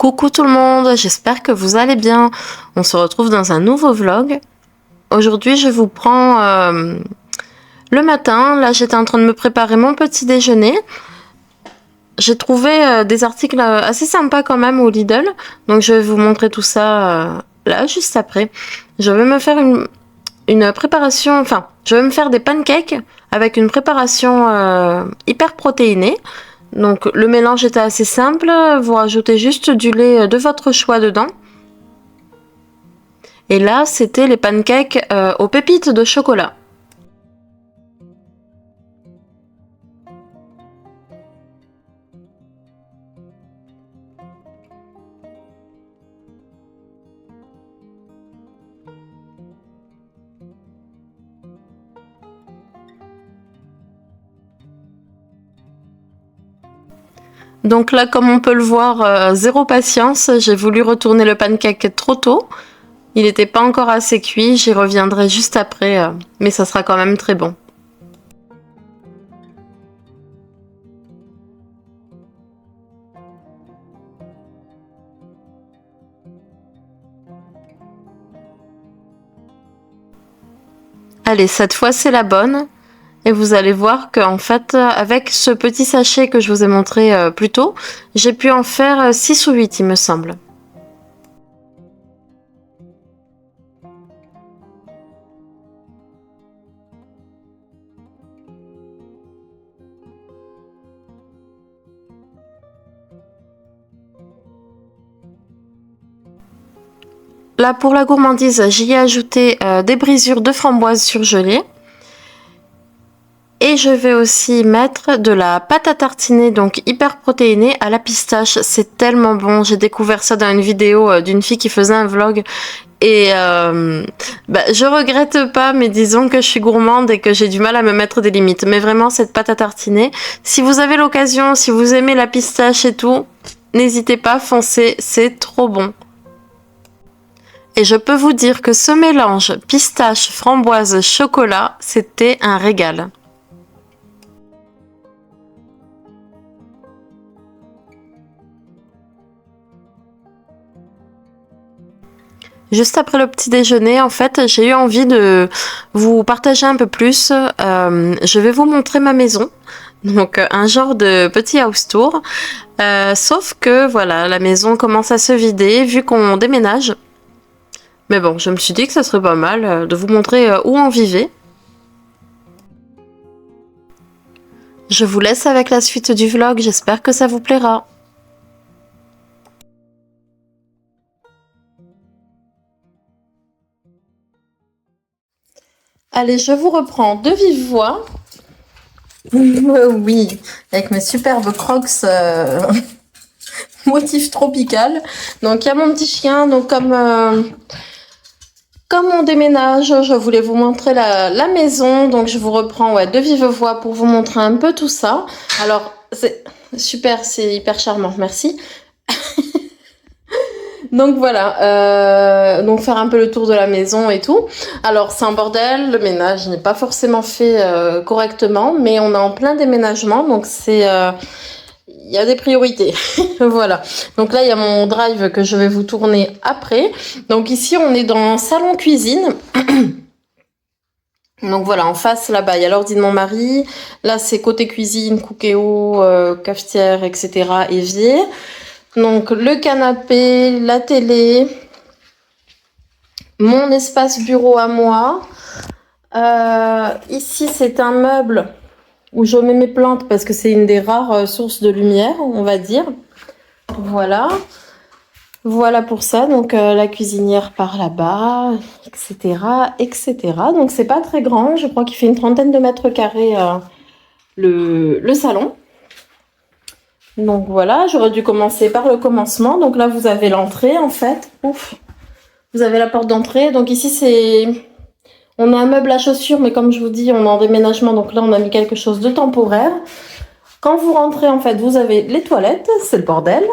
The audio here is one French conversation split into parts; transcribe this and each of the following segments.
Coucou tout le monde, j'espère que vous allez bien. On se retrouve dans un nouveau vlog. Aujourd'hui, je vous prends le matin. Là, j'étais en train de me préparer mon petit déjeuner. J'ai trouvé des articles assez sympas quand même au Lidl. Donc, je vais vous montrer tout ça là, juste après. Je vais me faire une préparation, enfin, je vais me faire des pancakes avec une préparation hyper protéinée. Donc le mélange était assez simple, vous rajoutez juste du lait de votre choix dedans. Et là, c'était les pancakes aux pépites de chocolat. Donc là, comme on peut le voir, zéro patience, j'ai voulu retourner le pancake trop tôt. Il n'était pas encore assez cuit, j'y reviendrai juste après, mais ça sera quand même très bon. Allez, cette fois c'est la bonne. Et vous allez voir qu'en fait, avec ce petit sachet que je vous ai montré plus tôt, j'ai pu en faire 6 ou 8, il me semble. Là, pour la gourmandise, j'y ai ajouté des brisures de framboise surgelées. Et je vais aussi mettre de la pâte à tartiner, donc hyper protéinée, à la pistache. C'est tellement bon. J'ai découvert ça dans une vidéo d'une fille qui faisait un vlog. Et je regrette pas, mais disons que je suis gourmande et que j'ai du mal à me mettre des limites. Mais vraiment, cette pâte à tartiner, si vous avez l'occasion, si vous aimez la pistache et tout, n'hésitez pas, foncez, c'est trop bon. Et je peux vous dire que ce mélange pistache, framboise, chocolat, c'était un régal. Juste après le petit déjeuner, en fait, j'ai eu envie de vous partager un peu plus. Je vais vous montrer ma maison. Donc, un genre de petit house tour. Sauf que, voilà, la maison commence à se vider vu qu'on déménage. Mais bon, je me suis dit que ça serait pas mal de vous montrer où on vivait. Je vous laisse avec la suite du vlog. J'espère que ça vous plaira. Allez, je vous reprends de vive voix. Oui, avec mes superbes crocs motif tropical. Donc, il y a mon petit chien. Donc, comme on déménage, je voulais vous montrer la maison. Donc, je vous reprends de vive voix pour vous montrer un peu tout ça. Alors, c'est super, c'est hyper charmant. Merci. Donc voilà, donc faire un peu le tour de la maison et tout. Alors c'est un bordel, le ménage n'est pas forcément fait correctement, mais on est en plein déménagement, donc c'est il y a des priorités. Voilà. Donc là il y a mon drive que je vais vous tourner après. Donc ici on est dans salon cuisine. Donc voilà, en face là-bas il y a l'ordi de mon mari. Là c'est côté cuisine, cookéo, cafetière, etc. évier. Donc le canapé, la télé, mon espace bureau à moi. Ici c'est un meuble où je mets mes plantes parce que c'est une des rares sources de lumière, on va dire. Voilà. Voilà pour ça. Donc la cuisinière par là-bas, etc. etc. Donc c'est pas très grand, je crois qu'il fait une trentaine de mètres carrés le salon. Donc voilà, j'aurais dû commencer par le commencement. Donc là, vous avez l'entrée en fait. Ouf. Vous avez la porte d'entrée. Donc ici, on a un meuble à chaussures, mais comme je vous dis, on est en déménagement. Donc là, on a mis quelque chose de temporaire. Quand vous rentrez, en fait, vous avez les toilettes. C'est le bordel.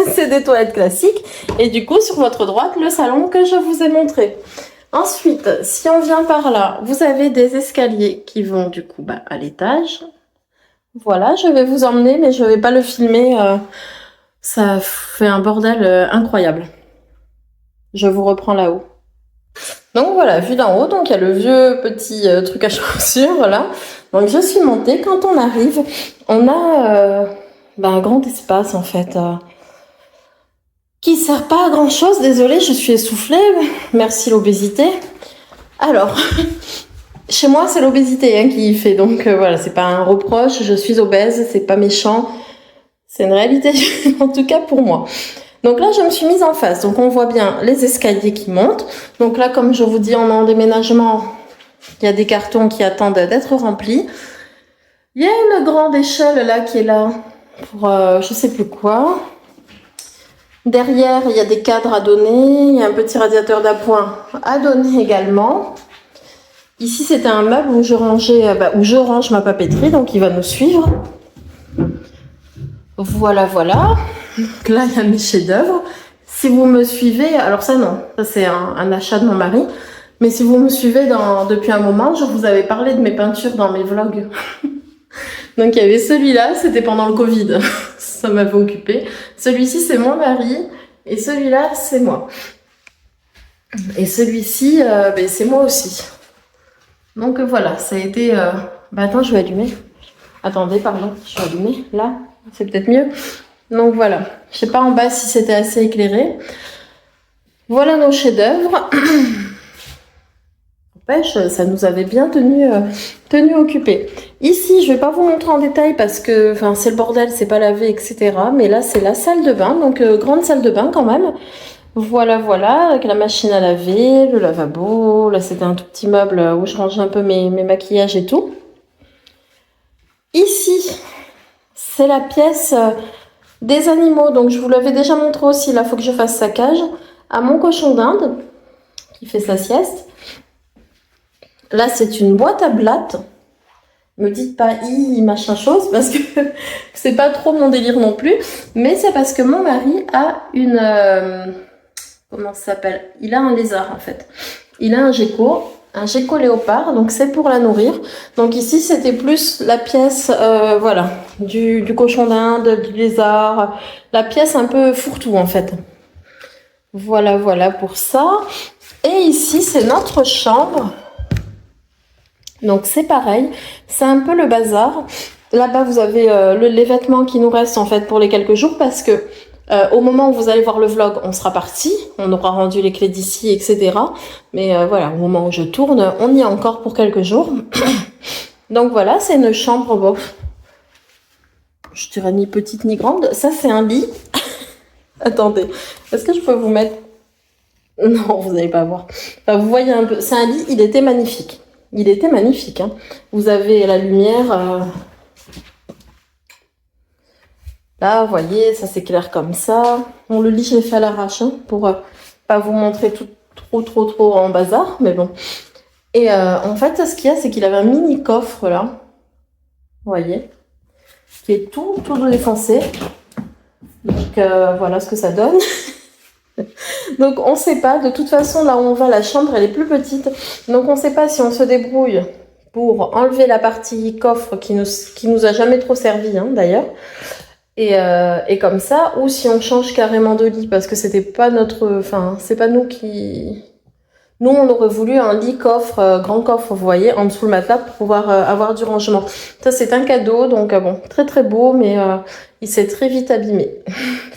C'est des toilettes classiques. Et du coup, sur votre droite, le salon que je vous ai montré. Ensuite, si on vient par là, vous avez des escaliers qui vont du coup à l'étage. Voilà, je vais vous emmener, mais je ne vais pas le filmer Ça fait un bordel incroyable. Je vous reprends là-haut. Donc voilà, vue d'en haut, donc il y a le vieux petit truc à chaussures là. Donc je suis montée. Quand on arrive, on a un grand espace en fait qui sert pas à grand chose. Désolée, je suis essoufflée. Merci l'obésité. Alors, chez moi c'est l'obésité hein, qui fait. Donc voilà, c'est pas un reproche. Je suis obèse, c'est pas méchant. C'est une réalité en tout cas pour moi. Donc là, je me suis mise en face. Donc on voit bien les escaliers qui montent. Donc là, comme je vous dis, on est en déménagement. Il y a des cartons qui attendent d'être remplis. Il y a une grande échelle là qui est là pour je sais plus quoi. Derrière, il y a des cadres à donner. Il y a un petit radiateur d'appoint à donner également. Ici, c'était un meuble où je range ma papeterie. Donc il va nous suivre. Voilà, voilà. Donc là, il y a mes chefs-d'œuvre. Si vous me suivez, alors ça non, ça c'est un achat de mon mari. Mais si vous me suivez depuis un moment, je vous avais parlé de mes peintures dans mes vlogs. Donc il y avait celui-là, c'était pendant le Covid. Ça m'avait occupé. Celui-ci, c'est mon mari. Et celui-là, c'est moi. Et celui-ci, c'est moi aussi. Donc voilà, ça a été... attends, je vais allumer. Attendez, pardon, je vais allumer. Là, c'est peut-être mieux. Donc voilà, je sais pas en bas si c'était assez éclairé. Voilà nos chefs-d'œuvre. N'empêche, ça nous avait bien tenu occupés. Ici, je vais pas vous montrer en détail parce que c'est le bordel, c'est pas lavé, etc. Mais là, c'est la salle de bain, donc grande salle de bain quand même. Voilà, voilà, avec la machine à laver, le lavabo. Là, c'était un tout petit meuble où je rangeais un peu mes maquillages et tout. Ici, c'est la pièce... des animaux, donc je vous l'avais déjà montré aussi, là il faut que je fasse sa cage, à mon cochon d'Inde, qui fait sa sieste. Là c'est une boîte à blattes, me dites pas machin chose, parce que c'est pas trop mon délire non plus, mais c'est parce que mon mari a une... comment ça s'appelle? Il a un lézard en fait, il a un gecko léopard, donc c'est pour la nourrir. Donc ici, c'était plus la pièce, voilà, du cochon d'Inde, du lézard, la pièce un peu fourre-tout en fait. Voilà, voilà pour ça. Et ici, c'est notre chambre. Donc c'est pareil, c'est un peu le bazar. Là-bas, vous avez les vêtements qui nous restent en fait pour les quelques jours parce que au moment où vous allez voir le vlog, on sera parti, on aura rendu les clés d'ici, etc. Mais voilà, au moment où je tourne, on y est encore pour quelques jours. Donc voilà, c'est une chambre, bon, je dirais ni petite ni grande. Ça, c'est un lit. Attendez, est-ce que je peux vous mettre... Non, vous n'allez pas voir. Enfin, vous voyez un peu, c'est un lit, il était magnifique. Il était magnifique. Hein. Vous avez la lumière... Là, vous voyez, ça s'éclaire comme ça. Bon, le lit, je l'ai fait à l'arrache hein, pour pas vous montrer tout trop en bazar, mais bon. Et en fait, ce qu'il y a, c'est qu'il avait un mini coffre là, vous voyez, qui est tout défoncé. Donc voilà ce que ça donne. Donc on sait pas, de toute façon, là où on va, la chambre, elle est plus petite. Donc on sait pas si on se débrouille pour enlever la partie coffre qui nous a jamais trop servi hein, d'ailleurs. Et comme ça, ou si on change carrément de lit, parce que c'était pas notre... Enfin, c'est pas nous qui... Nous, on aurait voulu un lit coffre, grand coffre, vous voyez, en dessous le matelas pour pouvoir avoir du rangement. Ça, c'est un cadeau, donc bon, très très beau, mais il s'est très vite abîmé.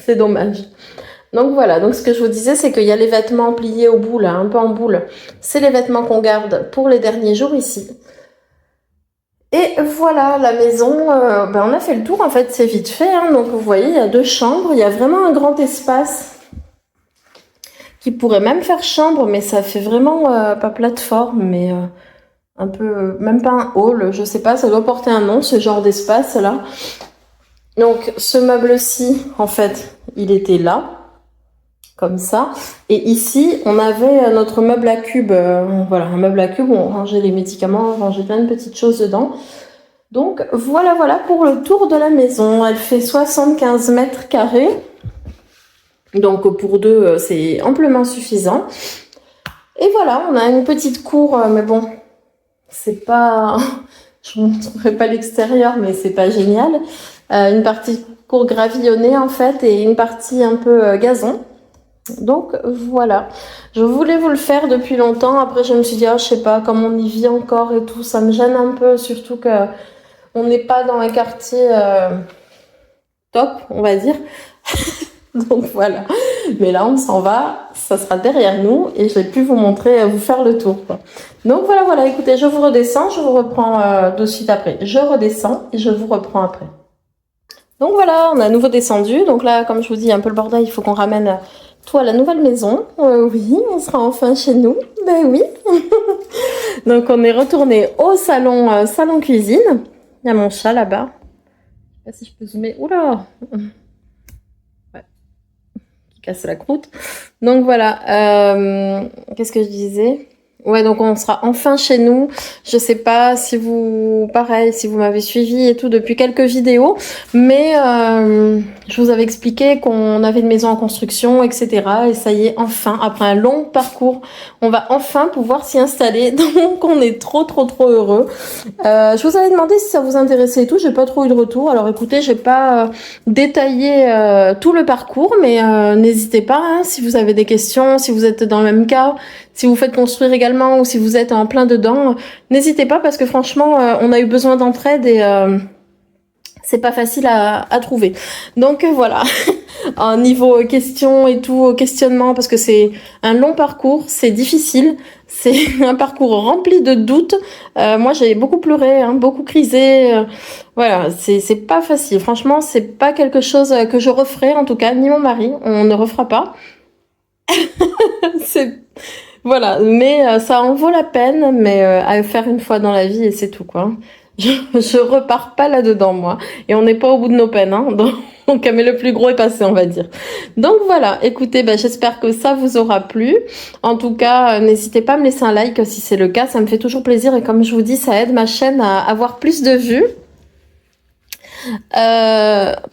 C'est dommage. Donc voilà, donc ce que je vous disais, c'est qu'il y a les vêtements pliés au bout, là, un peu en boule. C'est les vêtements qu'on garde pour les derniers jours ici. Et voilà, la maison, on a fait le tour, en fait, c'est vite fait. Hein, donc, vous voyez, il y a 2 chambres. Il y a vraiment un grand espace qui pourrait même faire chambre, mais ça fait vraiment pas plateforme, mais un peu, même pas un hall, je sais pas, ça doit porter un nom, ce genre d'espace-là. Donc, ce meuble-ci, en fait, il était là, comme ça. Et ici, on avait notre meuble à cube, voilà, un meuble à cube où on rangeait les médicaments, on rangeait plein de petites choses dedans. Donc voilà pour le tour de la maison. Elle fait 75 mètres carrés. Donc pour 2, c'est amplement suffisant. Et voilà, on a une petite cour, mais bon, c'est pas... Je ne montrerai pas l'extérieur, mais c'est pas génial. Une partie cour gravillonnée en fait et une partie un peu gazon. Donc voilà, je voulais vous le faire depuis longtemps. Après je me suis dit je sais pas, comme on y vit encore et tout, ça me gêne un peu, surtout que on n'est pas dans un quartier top, on va dire. Donc voilà, mais là on s'en va, ça sera derrière nous et je vais plus vous montrer, vous faire le tour quoi. Donc voilà, écoutez, je vous redescends, je vous reprends de suite après. Je redescends et je vous reprends après. Donc voilà, on a à nouveau descendu. Donc là, comme je vous dis, un peu le bordel, il faut qu'on ramène tout à la nouvelle maison. Oui, on sera enfin chez nous. Ben oui. Donc on est retourné au salon, salon cuisine. Il y a mon chat là-bas. Je sais pas si je peux zoomer. Oula, ouais, qui casse la croûte. Donc voilà, qu'est-ce que je disais? Ouais, donc on sera enfin chez nous. Je sais pas si vous, pareil, si vous m'avez suivi et tout depuis quelques vidéos, mais je vous avais expliqué qu'on avait une maison en construction, etc. Et ça y est, enfin, après un long parcours, on va enfin pouvoir s'y installer. Donc on est trop heureux. Je vous avais demandé si ça vous intéressait et tout. J'ai pas trop eu de retour. Alors écoutez, j'ai pas détaillé tout le parcours, mais n'hésitez pas hein, si vous avez des questions, si vous êtes dans le même cas. Si vous faites construire également ou si vous êtes en plein dedans, n'hésitez pas parce que franchement, on a eu besoin d'entraide et c'est pas facile à trouver. Donc voilà, en niveau questions et tout, questionnement, parce que c'est un long parcours, c'est difficile, c'est un parcours rempli de doutes. Moi, j'ai beaucoup pleuré, hein, beaucoup crisé. Voilà, c'est pas facile. Franchement, c'est pas quelque chose que je referai, en tout cas, ni mon mari, on ne refera pas. c'est Voilà, mais ça en vaut la peine, mais à faire une fois dans la vie et c'est tout quoi. Je repars pas là-dedans moi, et on n'est pas au bout de nos peines, hein. Donc mais le plus gros est passé, on va dire. Donc voilà, écoutez, j'espère que ça vous aura plu. En tout cas, n'hésitez pas à me laisser un like si c'est le cas, ça me fait toujours plaisir et comme je vous dis, ça aide ma chaîne à avoir plus de vues.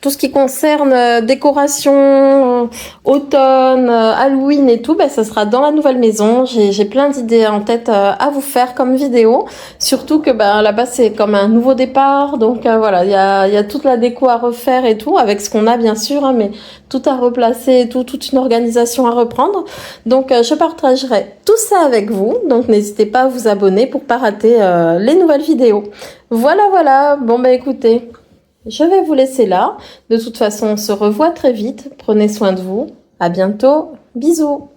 Tout ce qui concerne décoration, automne, Halloween et tout, ça sera dans la nouvelle maison. J'ai plein d'idées en tête à vous faire comme vidéo. Surtout que là-bas c'est comme un nouveau départ, donc voilà, il y a toute la déco à refaire et tout, avec ce qu'on a bien sûr, hein, mais tout à replacer et tout, toute une organisation à reprendre. Donc je partagerai tout ça avec vous, donc n'hésitez pas à vous abonner pour pas rater les nouvelles vidéos. Voilà, bon écoutez. Je vais vous laisser là. De toute façon, on se revoit très vite. Prenez soin de vous. À bientôt. Bisous.